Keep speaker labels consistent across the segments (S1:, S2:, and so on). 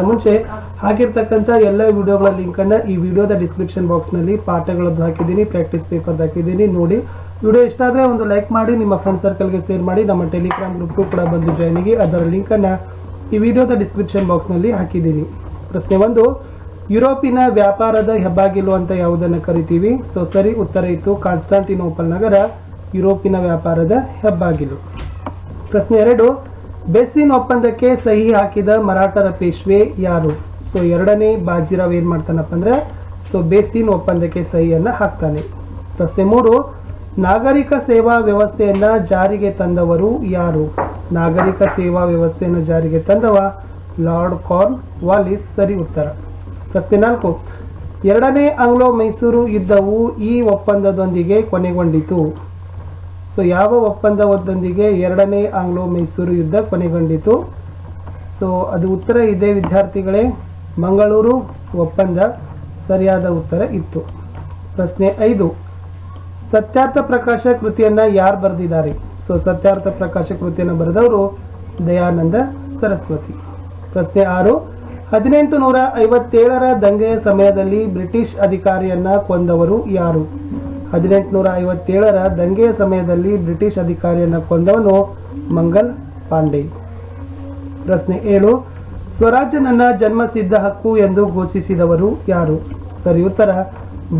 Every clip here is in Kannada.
S1: ಮುಂಚೆ ಹಾಕಿರ್ತಕ್ಕಂಥ ಎಲ್ಲ ವಿಡಿಯೋಗಳ ಲಿಂಕನ್ನು ಈ ವಿಡಿಯೋದ ಡಿಸ್ಕ್ರಿಪ್ಷನ್ ಬಾಕ್ಸ್ನಲ್ಲಿ ಪಾಠಗಳದ್ದು ಹಾಕಿದ್ದೀನಿ, ಪ್ರಾಕ್ಟೀಸ್ ಪೇಪರ್ದು ಹಾಕಿದ್ದೀನಿ. ನೋಡಿ, ವಿಡಿಯೋ ಇಷ್ಟ ಆದರೆ ಒಂದು ಲೈಕ್ ಮಾಡಿ, ನಿಮ್ಮ ಫ್ರೆಂಡ್ ಸರ್ಕಲ್ಗೆ ಶೇರ್ ಮಾಡಿ, ನಮ್ಮ ಟೆಲಿಗ್ರಾಮ್ ಗ್ರೂಪ್ಗೂ ಕೂಡ ಬಂದು ಜಾಯ್ನ್ ಆಗಿ. ಅದರ ಲಿಂಕನ್ನು ಈ ವಿಡಿಯೋದ ಡಿಸ್ಕ್ರಿಪ್ಷನ್ ಬಾಕ್ಸ್ನಲ್ಲಿ ಹಾಕಿದ್ದೀನಿ. ಪ್ರಶ್ನೆ 1, ಯುರೋಪಿನ ವ್ಯಾಪಾರದ ಹೆಬ್ಬಾಗಿಲು ಅಂತ ಯಾವುದನ್ನು ಕರಿತೀವಿ? ಸರಿ ಉತ್ತರ ಇತ್ತು ಕಾನ್ಸ್ಟಾಂಟಿನೋಪಲ್ ನಗರ ಯುರೋಪಿನ ವ್ಯಾಪಾರದ ಹೆಬ್ಬಾಗಿಲು. ಪ್ರಶ್ನೆ 2, ಬೇಸಿನ್ ಒಪ್ಪಂದಕ್ಕೆ ಸಹಿ ಹಾಕಿದ ಮರಾಠರ ಪೇಶ್ವೆ ಯಾರು? ಎರಡನೇ ಬಾಜಿರಾವ್ ಏನು ಮಾಡ್ತಾನಪ್ಪ ಅಂದ್ರೆ ಬೇಸಿನ್ ಒಪ್ಪಂದಕ್ಕೆ ಸಹಿಯನ್ನು ಹಾಕ್ತಾನೆ. ಪ್ರಶ್ನೆ 3, ನಾಗರಿಕ ಸೇವಾ ವ್ಯವಸ್ಥೆಯನ್ನು ಜಾರಿಗೆ ತಂದವರು ಯಾರು? ನಾಗರಿಕ ಸೇವಾ ವ್ಯವಸ್ಥೆಯನ್ನು ಜಾರಿಗೆ ತಂದವ ಲಾರ್ಡ್ ಕಾರ್ನ್ ವಾಲಿಸ್. ಸರಿ ಉತ್ತರ. ಪ್ರಶ್ನೆ 4, ಎರಡನೇ ಆಂಗ್ಲೋ ಮೈಸೂರು ಯುದ್ಧವು ಈ ಒಪ್ಪಂದದೊಂದಿಗೆ ಕೊನೆಗೊಂಡಿತು? ಯಾವ ಒಪ್ಪಂದದೊಂದಿಗೆ ಎರಡನೇ ಆಂಗ್ಲೋ ಮೈಸೂರು ಯುದ್ಧ ಕೊನೆಗೊಂಡಿತು? ಅದು ಉತ್ತರ ಇದೆ ವಿದ್ಯಾರ್ಥಿಗಳೇ, ಮಂಗಳೂರು ಒಪ್ಪಂದ ಸರಿಯಾದ ಉತ್ತರ ಇತ್ತು. ಪ್ರಶ್ನೆ 5, ಸತ್ಯಾರ್ಥ ಪ್ರಕಾಶ ಕೃತಿಯನ್ನು ಯಾರು ಬರೆದಿದ್ದಾರೆ? ಸತ್ಯಾರ್ಥ ಪ್ರಕಾಶ ಕೃತಿಯನ್ನು ಬರೆದವರು ದಯಾನಂದ ಸರಸ್ವತಿ. ಪ್ರಶ್ನೆ 6, 1857ರ ದಂಗೆಯ ಸಮಯದಲ್ಲಿ ಬ್ರಿಟಿಷ್ ಅಧಿಕಾರಿಯನ್ನ ಕೊಂದವರು ಯಾರು? 1857ರ ದಂಗೆಯ ಸಮಯದಲ್ಲಿ ಬ್ರಿಟಿಷ್ ಅಧಿಕಾರಿಯನ್ನು ಕೊಂದವನು ಮಂಗಲ್ ಪಾಂಡೆ. ಪ್ರಶ್ನೆ 7, ಸ್ವರಾಜ್ಯ ನನ್ನ ಜನ್ಮಸಿದ್ಧ ಹಕ್ಕು ಎಂದು ಘೋಷಿಸಿದವರು ಯಾರು? ಸರಿ ಉತ್ತರ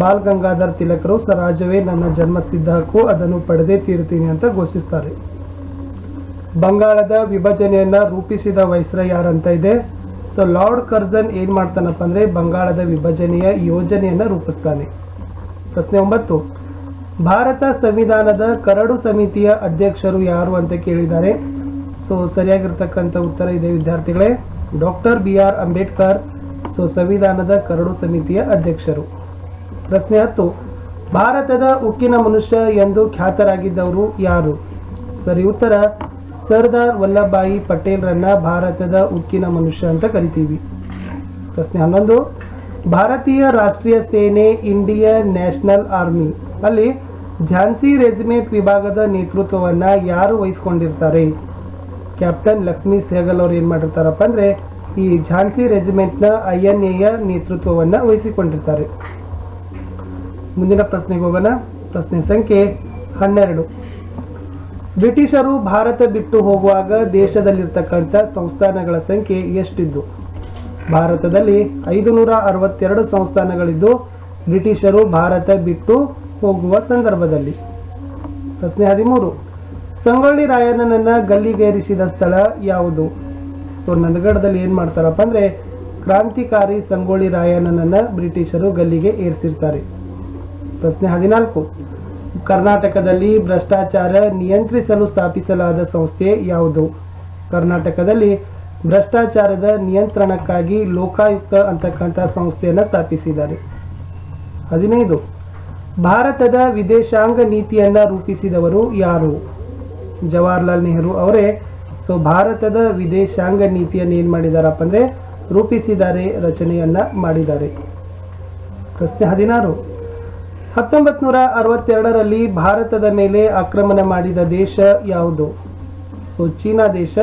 S1: ಬಾಲ್ ಗಂಗಾಧರ್ ತಿಲಕರು ಸ್ವರಾಜ್ಯವೇ ನನ್ನ ಜನ್ಮಸಿದ್ಧ ಹಕ್ಕು, ಅದನ್ನು ಪಡೆದೇ ತೀರ್ತೀನಿ ಅಂತ ಘೋಷಿಸ್ತಾರೆ. ಬಂಗಾಳದ ವಿಭಜನೆಯನ್ನ ರೂಪಿಸಿದ ವೈಸ್ರಾಯ್ ಯಾರಂತ ಇದೆ? ಲಾರ್ಡ್ ಕರ್ಜನ್ ಏನ್ ಮಾಡ್ತಾನಪ್ಪ ಅಂದ್ರೆ ಬಂಗಾಳದ ವಿಭಜನೆಯ ಯೋಜನೆಯನ್ನ ರೂಪಿಸ್ತಾನೆ. ಪ್ರಶ್ನೆ 9, ಭಾರತ ಸಂವಿಧಾನದ ಕರಡು ಸಮಿತಿಯ ಅಧ್ಯಕ್ಷರು ಯಾರು ಅಂತ ಕೇಳಿದ್ದಾರೆ. ಸರಿಯಾಗಿರ್ತಕ್ಕಂಥ ಉತ್ತರ ಇದೆ ವಿದ್ಯಾರ್ಥಿಗಳೇ, ಡಾಕ್ಟರ್ BR ಅಂಬೇಡ್ಕರ್ ಸಂವಿಧಾನದ ಕರಡು ಸಮಿತಿಯ ಅಧ್ಯಕ್ಷರು. ಪ್ರಶ್ನೆ 10, ಭಾರತದ ಉಕ್ಕಿನ ಮನುಷ್ಯ ಎಂದು ಖ್ಯಾತರಾಗಿದ್ದವರು ಯಾರು? ಸರಿ ಉತ್ತರ ಸರ್ದಾರ್ ವಲ್ಲಭಭಾಯಿ ಪಟೇಲ್ರನ್ನ ಭಾರತದ ಉಕ್ಕಿನ ಮನುಷ್ಯ ಅಂತ ಕರಿತೀವಿ. ಪ್ರಶ್ನೆ 11, ಭಾರತೀಯ ರಾಷ್ಟ್ರೀಯ ಸೇನೆ ಇಂಡಿಯನ್ ನ್ಯಾಷನಲ್ ಆರ್ಮಿ ಅಲ್ಲಿ ಝಾನ್ಸಿ ರೆಜಿಮೆಂಟ್ ವಿಭಾಗದ ನೇತೃತ್ವವನ್ನ ಯಾರು ವಹಿಸಿಕೊಂಡಿರ್ತಾರೆ? ಕ್ಯಾಪ್ಟನ್ ಲಕ್ಷ್ಮೀ ಸೆಹಗಲ್ ಅವರು ಏನು ಮಾಡಿರ್ತಾರಪ್ಪ ಅಂದ್ರೆ ಈ ಝಾನ್ಸಿ ರೆಜಿಮೆಂಟ್ನ INAಯ ನೇತೃತ್ವವನ್ನ ವಹಿಸಿಕೊಂಡಿರ್ತಾರೆ. ಮುಂದಿನ ಪ್ರಶ್ನೆಗೆ ಹೋಗೋಣ. ಪ್ರಶ್ನೆ ಸಂಖ್ಯೆ 12, ಬ್ರಿಟಿಷರು ಭಾರತ ಬಿಟ್ಟು ಹೋಗುವಾಗ ದೇಶದಲ್ಲಿರ್ತಕ್ಕಂಥ ಸಂಸ್ಥಾನಗಳ ಸಂಖ್ಯೆ ಎಷ್ಟಿದ್ದು? ಭಾರತದಲ್ಲಿ 562 ಸಂಸ್ಥಾನಗಳಿದ್ದು ಬ್ರಿಟಿಷರು ಭಾರತ ಬಿಟ್ಟು ಹೋಗುವ ಸಂದರ್ಭದಲ್ಲಿ. ಪ್ರಶ್ನೆ 13, ಸಂಗೊಳ್ಳಿ ರಾಯಣ್ಣನನ್ನ ಗಲ್ಲಿಗೇರಿಸಿದ ಸ್ಥಳ ಯಾವುದು? ನಂದಗಡದಲ್ಲಿ ಏನು ಮಾಡ್ತಾರಪ್ಪ ಅಂದ್ರೆ ಕ್ರಾಂತಿಕಾರಿ ಸಂಗೊಳ್ಳಿ ರಾಯಣ್ಣನನ್ನ ಬ್ರಿಟಿಷರು ಗಲ್ಲಿಗೆ ಏರಿಸಿರ್ತಾರೆ. ಪ್ರಶ್ನೆ 14, ಕರ್ನಾಟಕದಲ್ಲಿ ಭ್ರಷ್ಟಾಚಾರ ನಿಯಂತ್ರಿಸಲು ಸ್ಥಾಪಿಸಲಾದ ಸಂಸ್ಥೆ ಯಾವುದು? ಕರ್ನಾಟಕದಲ್ಲಿ ಭ್ರಷ್ಟಾಚಾರದ ನಿಯಂತ್ರಣಕ್ಕಾಗಿ ಲೋಕಾಯುಕ್ತ ಅಂತಕ್ಕಂಥ ಸಂಸ್ಥೆಯನ್ನು ಸ್ಥಾಪಿಸಿದ್ದಾರೆ. 15, ಭಾರತದ ವಿದೇಶಾಂಗ ನೀತಿಯನ್ನು ರೂಪಿಸಿದವರು ಯಾರು? ಜವಾಹರ್ಲಾಲ್ ನೆಹರು ಅವರೇ ಭಾರತದ ವಿದೇಶಾಂಗ ನೀತಿಯನ್ನು ಏನು ಮಾಡಿದಾರಪ್ಪ ಅಂದರೆ ರೂಪಿಸಿದ್ದಾರೆ, ರಚನೆಯನ್ನು ಮಾಡಿದ್ದಾರೆ. ಪ್ರಶ್ನೆ 16, 1962ರಲ್ಲಿ ಭಾರತದ ಮೇಲೆ ಆಕ್ರಮಣ ಮಾಡಿದ ದೇಶ ಯಾವುದು? ಚೀನಾ ದೇಶ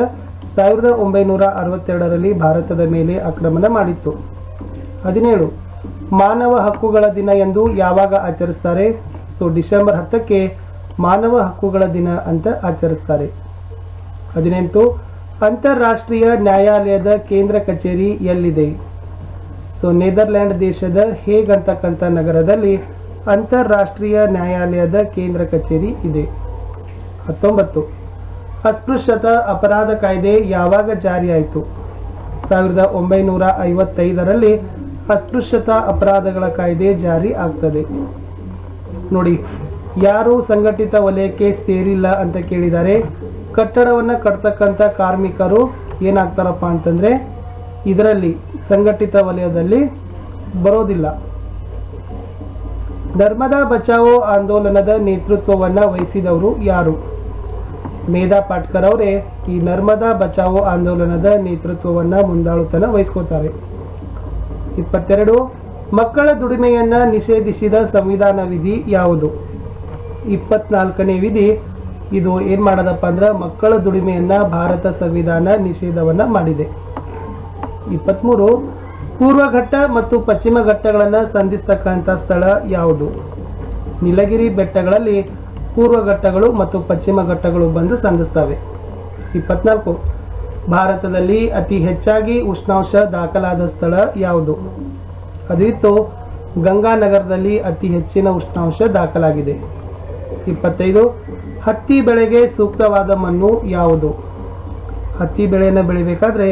S1: 1962ರಲ್ಲಿ ಭಾರತದ ಮೇಲೆ ಆಕ್ರಮಣ ಮಾಡಿತ್ತು. 17, ಮಾನವ ಹಕ್ಕುಗಳ ದಿನ ಎಂದು ಯಾವಾಗ ಆಚರಿಸ್ತಾರೆ? ಡಿಸೆಂಬರ್ 10ಕ್ಕೆ ಮಾನವ ಹಕ್ಕುಗಳ ದಿನ ಅಂತ ಆಚರಿಸ್ತಾರೆ. 18, ಅಂತಾರಾಷ್ಟ್ರೀಯ ನ್ಯಾಯಾಲಯದ ಕೇಂದ್ರ ಕಚೇರಿ ಎಲ್ಲಿದೆ? ನೆದರ್ಲ್ಯಾಂಡ್ ದೇಶದ ಹೇಗ್ ಅಂತಕ್ಕಂಥ ನಗರದಲ್ಲಿ ಅಂತಾರಾಷ್ಟ್ರೀಯ ನ್ಯಾಯಾಲಯದ ಕೇಂದ್ರ ಕಚೇರಿ ಇದೆ. 19, ಅಸ್ಪೃಶ್ಯತಾ ಅಪರಾಧ ಕಾಯ್ದೆ ಯಾವಾಗ ಜಾರಿಯಾಯಿತು? 1955ರಲ್ಲಿ ಅಸ್ಪೃಶ್ಯತಾ ಅಪರಾಧಗಳ ಕಾಯ್ದೆ ಜಾರಿ ಆಗ್ತದೆ. ನೋಡಿ, ಯಾರು ಸಂಘಟಿತ ವಲಯಕ್ಕೆ ಸೇರಿಲ್ಲ ಅಂತ ಕೇಳಿದ್ದಾರೆ. ಕಟ್ಟಡವನ್ನು ಕಟ್ತಕ್ಕಂಥ ಕಾರ್ಮಿಕರು ಏನಾಗ್ತಾರಪ್ಪ ಅಂತಂದ್ರೆ ಇದರಲ್ಲಿ ಸಂಘಟಿತ ವಲಯದಲ್ಲಿ ಬರೋದಿಲ್ಲ. ನರ್ಮದಾ ಬಚಾವೋ ಆಂದೋಲನದ ನೇತೃತ್ವವನ್ನು ವಹಿಸಿದವರು ಯಾರು? ಮೇಧಾ ಪಾಟ್ಕರ್ ಅವರೇ ಈ ನರ್ಮದಾ ಬಚಾವೋ ಆಂದೋಲನದ ನೇತೃತ್ವವನ್ನು ಮುಂದಾಳುತನ ವಹಿಸ್ಕೋತಾರೆ. 22, ಮಕ್ಕಳ ದುಡಿಮೆಯನ್ನ ನಿಷೇಧಿಸಿದ ಸಂವಿಧಾನ ವಿಧಿ ಯಾವುದು? 24ನೇ ವಿಧಿ ಇದು ಏನು ಮಾಡದಪ್ಪ ಅಂದ್ರೆ ಮಕ್ಕಳ ದುಡಿಮೆಯನ್ನ ಭಾರತ ಸಂವಿಧಾನ ನಿಷೇಧವನ್ನ ಮಾಡಿದೆ. 23 ಪೂರ್ವ ಘಟ್ಟ ಮತ್ತು ಪಶ್ಚಿಮ ಘಟ್ಟಗಳನ್ನು ಸಂಧಿಸ್ತಕ್ಕಂಥ ಸ್ಥಳ ಯಾವುದು? ನೀಲಗಿರಿ ಬೆಟ್ಟಗಳಲ್ಲಿ ಪೂರ್ವ ಘಟ್ಟಗಳು ಮತ್ತು ಪಶ್ಚಿಮ ಘಟ್ಟಗಳು ಬಂದು ಸಂಧಿಸ್ತವೆ. 24 ಭಾರತದಲ್ಲಿ ಅತಿ ಹೆಚ್ಚಾಗಿ ಉಷ್ಣಾಂಶ ದಾಖಲಾದ ಸ್ಥಳ ಯಾವುದು? ಅದಿತ್ತು ಗಂಗಾನಗರದಲ್ಲಿ ಅತಿ ಹೆಚ್ಚಿನ ಉಷ್ಣಾಂಶ ದಾಖಲಾಗಿದೆ. 25 ಹತ್ತಿ ಬೆಳೆಗೆ ಸೂಕ್ತವಾದ ಮಣ್ಣು ಯಾವುದು? ಹತ್ತಿ ಬೆಳೆಯನ್ನು ಬೆಳಿಬೇಕಾದ್ರೆ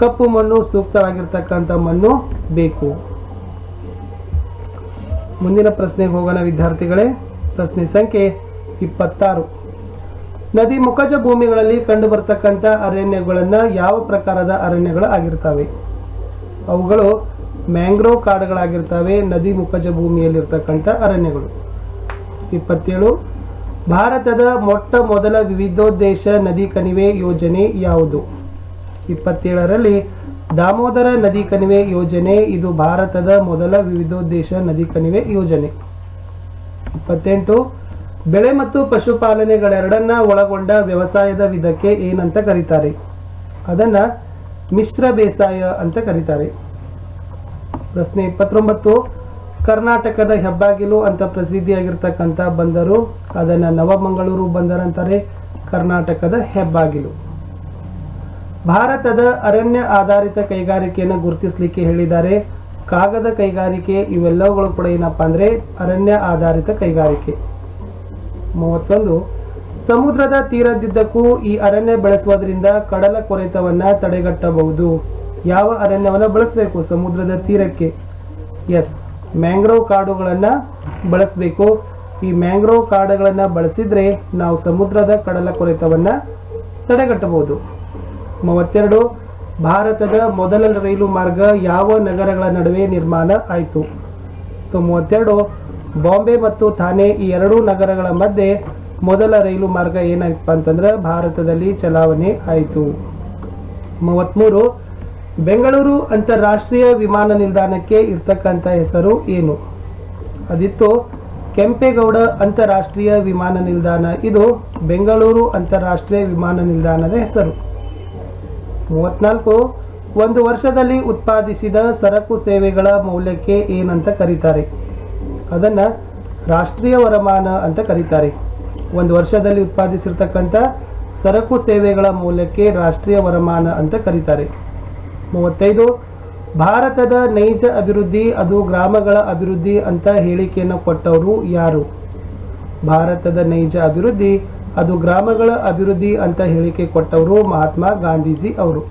S1: ಕಪ್ಪು ಮಣ್ಣು ಸೂಕ್ತವಾಗಿರ್ತಕ್ಕಂಥ ಮಣ್ಣು ಬೇಕು. ಮುಂದಿನ ಪ್ರಶ್ನೆಗೆ ಹೋಗೋಣ ವಿದ್ಯಾರ್ಥಿಗಳೇ. ಪ್ರಶ್ನೆ ಸಂಖ್ಯೆ 26 ನದಿ ಮುಖಜ ಭೂಮಿಗಳಲ್ಲಿ ಕಂಡು ಬರ್ತಕ್ಕಂಥ ಅರಣ್ಯಗಳನ್ನು ಯಾವ ಪ್ರಕಾರದ ಅರಣ್ಯಗಳು ಆಗಿರ್ತವೆ? ಅವುಗಳು ಮ್ಯಾಂಗ್ರೋವ್ ಕಾಡುಗಳಾಗಿರ್ತವೆ, ನದಿ ಮುಖಜ ಭೂಮಿಯಲ್ಲಿರ್ತಕ್ಕಂಥ ಅರಣ್ಯಗಳು. 27 ಭಾರತದ ಮೊಟ್ಟ ಮೊದಲ ವಿವಿಧೋದ್ದೇಶ ನದಿ ಕಣಿವೆ ಯೋಜನೆ ಯಾವುದು? 27ರಲ್ಲಿ ದಾಮೋದರ ನದಿ ಕಣಿವೆ ಯೋಜನೆ, ಇದು ಭಾರತದ ಮೊದಲ ವಿವಿಧೋದ್ದೇಶ ನದಿ ಕಣಿವೆ ಯೋಜನೆ. 28 ಬೆಳೆ ಮತ್ತು ಪಶುಪಾಲನೆಗಳೆರಡನ್ನ ಒಳಗೊಂಡ ವ್ಯವಸಾಯದ ವಿಧಕ್ಕೆ ಏನಂತ ಕರೀತಾರೆ? ಅದನ್ನ ಮಿಶ್ರ ಬೇಸಾಯ ಅಂತ ಕರೀತಾರೆ. ಪ್ರಶ್ನೆ 29 ಕರ್ನಾಟಕದ ಹೆಬ್ಬಾಗಿಲು ಅಂತ ಪ್ರಸಿದ್ಧಿಯಾಗಿರ್ತಕ್ಕಂಥ ಬಂದರು, ಅದನ್ನ ನವಮಂಗಳೂರು ಬಂದರು ಅಂತಾರೆ. ಕರ್ನಾಟಕದ ಹೆಬ್ಬಾಗಿಲು. ಭಾರತದ ಅರಣ್ಯ ಆಧಾರಿತ ಕೈಗಾರಿಕೆಯನ್ನು ಗುರುತಿಸಲಿಕ್ಕೆ ಹೇಳಿದ್ದಾರೆ. ಕಾಗದ ಕೈಗಾರಿಕೆ, ಇವೆಲ್ಲವುಗಳು ಕೂಡ ಏನಪ್ಪಾ ಅಂದ್ರೆ ಅರಣ್ಯ ಆಧಾರಿತ ಕೈಗಾರಿಕೆ. 31 ಸಮುದ್ರದ ತೀರದಿದ್ದಕ್ಕೂ ಈ ಅರಣ್ಯ ಬೆಳೆಸುವುದರಿಂದ ಕಡಲ ಕೊರೆತವನ್ನ ತಡೆಗಟ್ಟಬಹುದು. ಯಾವ ಅರಣ್ಯವನ್ನು ಬಳಸಬೇಕು ಸಮುದ್ರದ ತೀರಕ್ಕೆ? ಎಸ್, ಮ್ಯಾಂಗ್ರೋವ್ ಕಾಡುಗಳನ್ನು ಬಳಸಬೇಕು. ಈ ಮ್ಯಾಂಗ್ರೋವ್ ಕಾಡುಗಳನ್ನು ಬಳಸಿದ್ರೆ ನಾವು ಸಮುದ್ರದ ಕಡಲ ಕೊರೆತವನ್ನ ತಡೆಗಟ್ಟಬಹುದು. 32 ಭಾರತದ ಮೊದಲ ರೈಲು ಮಾರ್ಗ ಯಾವ ನಗರಗಳ ನಡುವೆ ನಿರ್ಮಾಣ ಆಯಿತು? ಸೊ 32 ಬಾಂಬೆ ಮತ್ತು ಥಾನೆ ಈ ಎರಡೂ ನಗರಗಳ ಮಧ್ಯೆ ಮೊದಲ ರೈಲು ಮಾರ್ಗ ಏನಾಯ್ತಪ್ಪ ಅಂತಂದ್ರೆ ಭಾರತದಲ್ಲಿ ಚಲಾವಣೆ ಆಯಿತು. 33 ಬೆಂಗಳೂರು ಅಂತಾರಾಷ್ಟ್ರೀಯ ವಿಮಾನ ನಿಲ್ದಾಣಕ್ಕೆ ಇರ್ತಕ್ಕಂಥ ಹೆಸರು ಏನು? ಅದಿತ್ತು ಕೆಂಪೇಗೌಡ ಅಂತಾರಾಷ್ಟ್ರೀಯ ವಿಮಾನ ನಿಲ್ದಾಣ, ಇದು ಬೆಂಗಳೂರು ಅಂತಾರಾಷ್ಟ್ರೀಯ ವಿಮಾನ ನಿಲ್ದಾಣದ ಹೆಸರು. 34 ಒಂದು ವರ್ಷದಲ್ಲಿ ಉತ್ಪಾದಿಸಿದ ಸರಕು ಸೇವೆಗಳ ಮೌಲ್ಯಕ್ಕೆ ಏನಂತ ಕರೀತಾರೆ? ಅದನ್ನ ರಾಷ್ಟ್ರೀಯ ವರಮಾನ ಅಂತ ಕರೀತಾರೆ. ಒಂದು ವರ್ಷದಲ್ಲಿ ಉತ್ಪಾದಿಸಿರ್ತಕ್ಕಂಥ ಸರಕು ಸೇವೆಗಳ ಮೌಲ್ಯಕ್ಕೆ ರಾಷ್ಟ್ರೀಯ ವರಮಾನ ಅಂತ ಕರೀತಾರೆ. 35 ಭಾರತದ ನೈಜ ಅಭಿವೃದ್ಧಿ ಅದು ಗ್ರಾಮಗಳ ಅಭಿವೃದ್ಧಿ ಅಂತ ಹೇಳಿಕೆಯನ್ನು ಕೊಟ್ಟವರು ಯಾರು? ಭಾರತದ ನೈಜ ಅಭಿವೃದ್ಧಿ ಅದು ಗ್ರಾಮಗಳ ಅಭಿವೃದ್ಧಿ ಅಂತ ಹೇಳಿಕೆ ಕೊಟ್ಟವರು ಮಹಾತ್ಮ ಗಾಂಧೀಜಿ ಅವರು.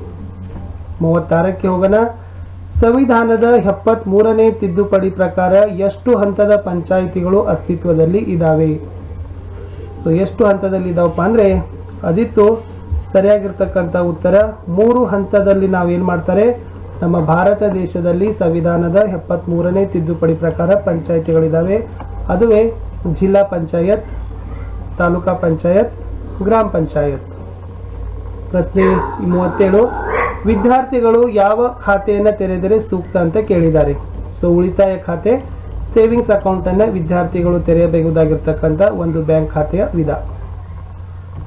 S1: 36ಕ್ಕೆ ಹೋಗೋಣ. ಸಂವಿಧಾನದ 73ನೇ ತಿದ್ದುಪಡಿ ಪ್ರಕಾರ ಎಷ್ಟು ಹಂತದ ಪಂಚಾಯಿತಿಗಳು ಅಸ್ತಿತ್ವದಲ್ಲಿ ಇದ್ದಾವೆ? ಸೊ ಎಷ್ಟು ಹಂತದಲ್ಲಿ ಇದಾವಪ್ಪ ಅಂದ್ರೆ ಅದಿತ್ತು ಸರಿಯಾಗಿರ್ತಕ್ಕಂಥ ಉತ್ತರ 3 ಹಂತದಲ್ಲಿ ನಾವೇನು ಮಾಡ್ತಾರೆ, ನಮ್ಮ ಭಾರತ ದೇಶದಲ್ಲಿ ಸಂವಿಧಾನದ 73ನೇ ತಿದ್ದುಪಡಿ ಪ್ರಕಾರ ಪಂಚಾಯಿತಿಗಳಿದ್ದಾವೆ. ಅದುವೇ ಜಿಲ್ಲಾ ಪಂಚಾಯತ್, ತಾಲೂಕಾ ಪಂಚಾಯತ್, ಗ್ರಾಮ ಪಂಚಾಯತ್. ಪ್ರಶ್ನೆ 37 ವಿದ್ಯಾರ್ಥಿಗಳು ಯಾವ ಖಾತೆಯನ್ನು ತೆರೆದರೆ ಸೂಕ್ತ ಅಂತ ಕೇಳಿದ್ದಾರೆ. ಸೊ ಉಳಿತಾಯ ಖಾತೆ, ಸೇವಿಂಗ್ಸ್ ಅಕೌಂಟನ್ನು ವಿದ್ಯಾರ್ಥಿಗಳು ತೆರೆಯಬಹುದಾಗಿರ್ತಕ್ಕಂಥ ಒಂದು ಬ್ಯಾಂಕ್ ಖಾತೆಯ ವಿಧ.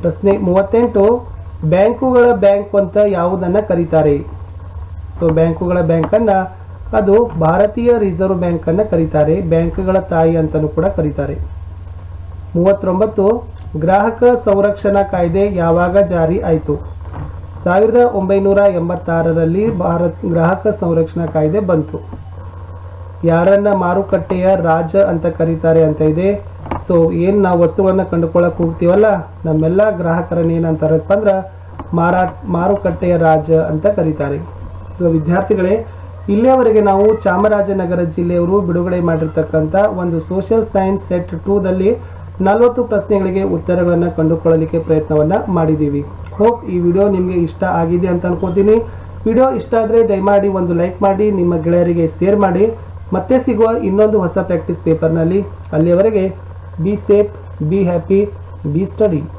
S1: ಪ್ರಶ್ನೆ 38 ಬ್ಯಾಂಕುಗಳ ಬ್ಯಾಂಕ್ ಅಂತ ಯಾವುದನ್ನು ಕರೀತಾರೆ? ಸೊ ಬ್ಯಾಂಕುಗಳ ಬ್ಯಾಂಕನ್ನು ಅದು ಭಾರತೀಯ ರಿಸರ್ವ್ ಬ್ಯಾಂಕನ್ನು ಕರೀತಾರೆ. ಬ್ಯಾಂಕ್ಗಳ ತಾಯಿ ಅಂತಲೂ ಕೂಡ ಕರೀತಾರೆ. 39 ಗ್ರಾಹಕ ಸಂರಕ್ಷಣಾ ಕಾಯ್ದೆ ಯಾವಾಗ ಜಾರಿ ಆಯಿತು? 1986ರಲ್ಲಿ ಗ್ರಾಹಕ ಸಂರಕ್ಷಣಾ ಕಾಯ್ದೆ ಬಂತು. ಯಾರನ್ನ ಮಾರುಕಟ್ಟೆಯ ರಾಜ ಅಂತ ಕರೀತಾರೆ ಅಂತ ಇದೆ. ಸೊ ಏನು ನಾವು ವಸ್ತುಗಳನ್ನ ಕಂಡುಕೊಳ್ಳಕ್ಕೆ ಹೋಗ್ತೀವಲ್ಲ, ನಮ್ಮೆಲ್ಲ ಗ್ರಾಹಕರನ್ನ ಏನಂತಾರಪ್ಪ ಅಂದ್ರೆ ಮಾರುಕಟ್ಟೆಯ ರಾಜ ಅಂತ ಕರೀತಾರೆ. ಸೊ ವಿದ್ಯಾರ್ಥಿಗಳೇ, ಇಲ್ಲಿಯವರೆಗೆ ನಾವು ಚಾಮರಾಜನಗರ ಜಿಲ್ಲೆಯವರು ಬಿಡುಗಡೆ ಮಾಡಿರ್ತಕ್ಕಂಥ ಒಂದು ಸೋಷಿಯಲ್ ಸೈನ್ಸ್ ಸೆಟ್ 2ದಲ್ಲಿ 40 ಪ್ರಶ್ನೆಗಳಿಗೆ ಉತ್ತರಗಳನ್ನು ಕಂಡುಕೊಳ್ಳಲಿಕ್ಕೆ ಪ್ರಯತ್ನವನ್ನು ಮಾಡಿದ್ದೀವಿ. ಹೋಪ್ ಈ ವಿಡಿಯೋ ನಿಮಗೆ ಇಷ್ಟ ಆಗಿದೆ ಅಂತ ಅನ್ಕೋತೀನಿ. ವಿಡಿಯೋ ಇಷ್ಟ ಆದರೆ ದಯಮಾಡಿ ಒಂದು ಲೈಕ್ ಮಾಡಿ, ನಿಮ್ಮ ಗೆಳೆಯರಿಗೆ ಶೇರ್ ಮಾಡಿ. ಮತ್ತೆ ಸಿಗುವ ಇನ್ನೊಂದು ಹೊಸ ಪ್ರಾಕ್ಟೀಸ್ ಪೇಪರ್ನಲ್ಲಿ. ಅಲ್ಲಿಯವರೆಗೆ be safe, be happy, B study.